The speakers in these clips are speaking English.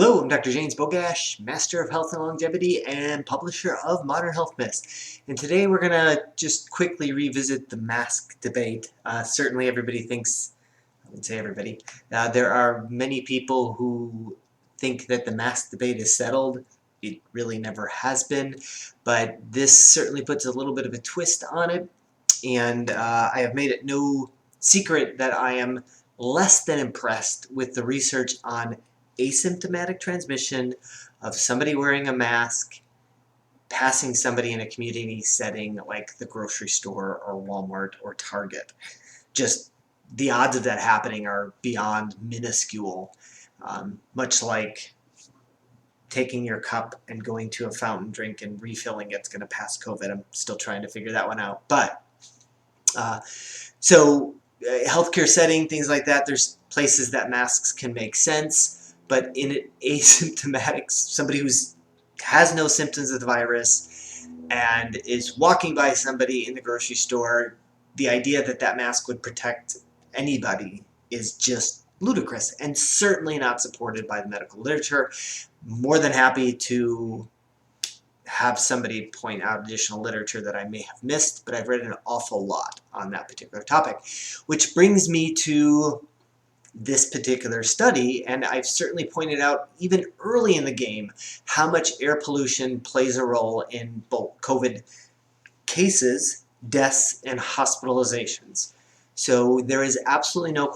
Hello, I'm Dr. James Bogash, Master of Health and Longevity and publisher of Modern Health Myths. And today we're going to just quickly revisit the mask debate. Certainly everybody thinks, I would say everybody, there are many people who think that the mask debate is settled. It really never has been, but this certainly puts a little bit of a twist on it. And I have made it no secret that I am less than impressed with the research on asymptomatic transmission of somebody wearing a mask passing somebody in a community setting like the grocery store or Walmart or Target. Just the odds of that happening are beyond minuscule, much like taking your cup and going to a fountain drink and refilling it's going to pass COVID. I'm still trying to figure that one out. But healthcare setting, things like that, there's places that masks can make sense. But in an asymptomatic, somebody who has no symptoms of the virus and is walking by somebody in the grocery store, the idea that that mask would protect anybody is just ludicrous and certainly not supported by the medical literature. More than happy to have somebody point out additional literature that I may have missed, but I've read an awful lot on that particular topic. Which brings me to this particular study, and I've certainly pointed out even early in the game how much air pollution plays a role in both COVID cases, deaths, and hospitalizations. So there is absolutely no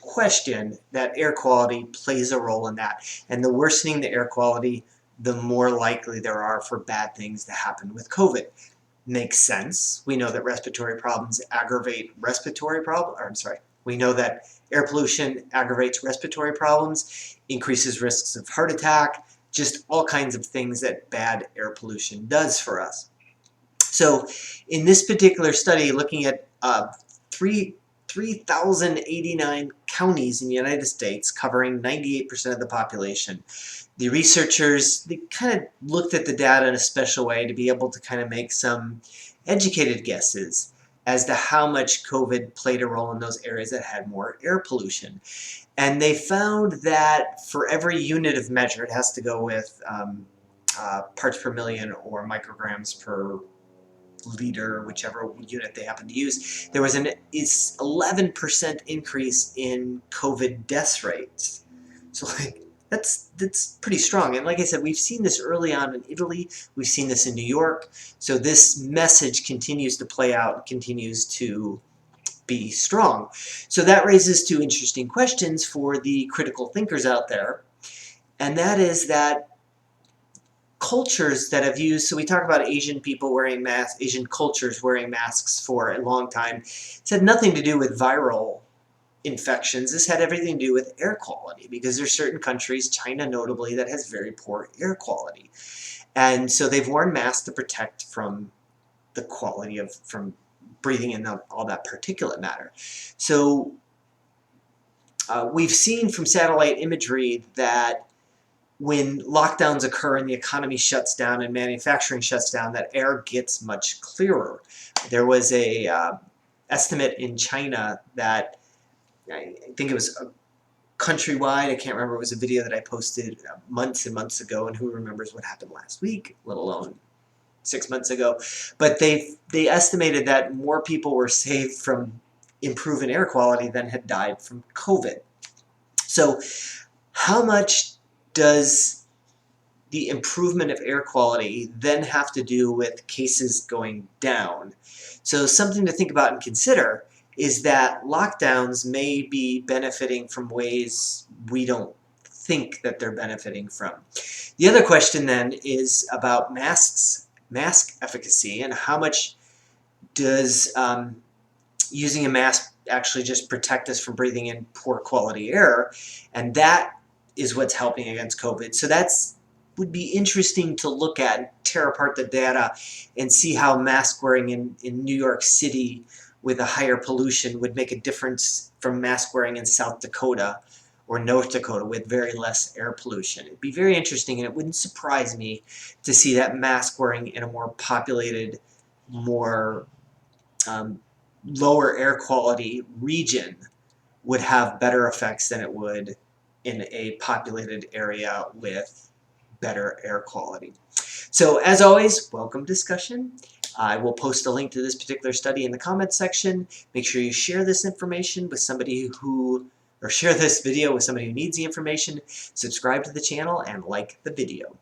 question that air quality plays a role in that. And the worsening the air quality, the more likely there are for bad things to happen with COVID. Makes sense. We know that respiratory problems aggravate respiratory problems, we know that air pollution aggravates respiratory problems, increases risks of heart attack, just all kinds of things that bad air pollution does for us. So in this particular study, looking at 3,089 counties in the United States, covering 98% of the population, the researchers, they kind of looked at the data in a special way to be able to kind of make some educated guesses as to how much COVID played a role in those areas that had more air pollution. And they found that for every unit of measure, it has to go with parts per million or micrograms per liter, whichever unit they happen to use, there was an 11% increase in COVID death rates. So that's pretty strong. And like I said, we've seen this early on in Italy. We've seen this in New York. So this message continues to play out, continues to be strong. So that raises two interesting questions for the critical thinkers out there. And that is that cultures that have used, so we talk about Asian people wearing masks, Asian cultures wearing masks for a long time. It's had nothing to do with viral infections. This had everything to do with air quality, because there's certain countries, China notably, that has very poor air quality. And so they've worn masks to protect from the quality of, from breathing in all that particulate matter. So we've seen from satellite imagery that when lockdowns occur and the economy shuts down and manufacturing shuts down, that air gets much clearer. There was a estimate in China that, I think it was countrywide, I can't remember, it was a video that I posted months and months ago, and who remembers what happened last week, let alone 6 months ago. But they estimated that more people were saved from improving air quality than had died from COVID. So how much does the improvement of air quality then have to do with cases going down? So something to think about and consider is that lockdowns may be benefiting from ways we don't think that they're benefiting from. The other question then is about mask efficacy, and how much does using a mask actually just protect us from breathing in poor quality air, and that is what's helping against COVID. So that's would be interesting to look at and tear apart the data and see how mask wearing in New York City with a higher pollution would make a difference from mask wearing in South Dakota or North Dakota with very less air pollution. It'd be very interesting, and it wouldn't surprise me to see that mask wearing in a more populated, more lower air quality region would have better effects than it would in a populated area with better air quality. So as always, welcome discussion. I will post a link to this particular study in the comments section. Make sure you share this information with somebody or share this video with somebody who needs the information. Subscribe to the channel and like the video.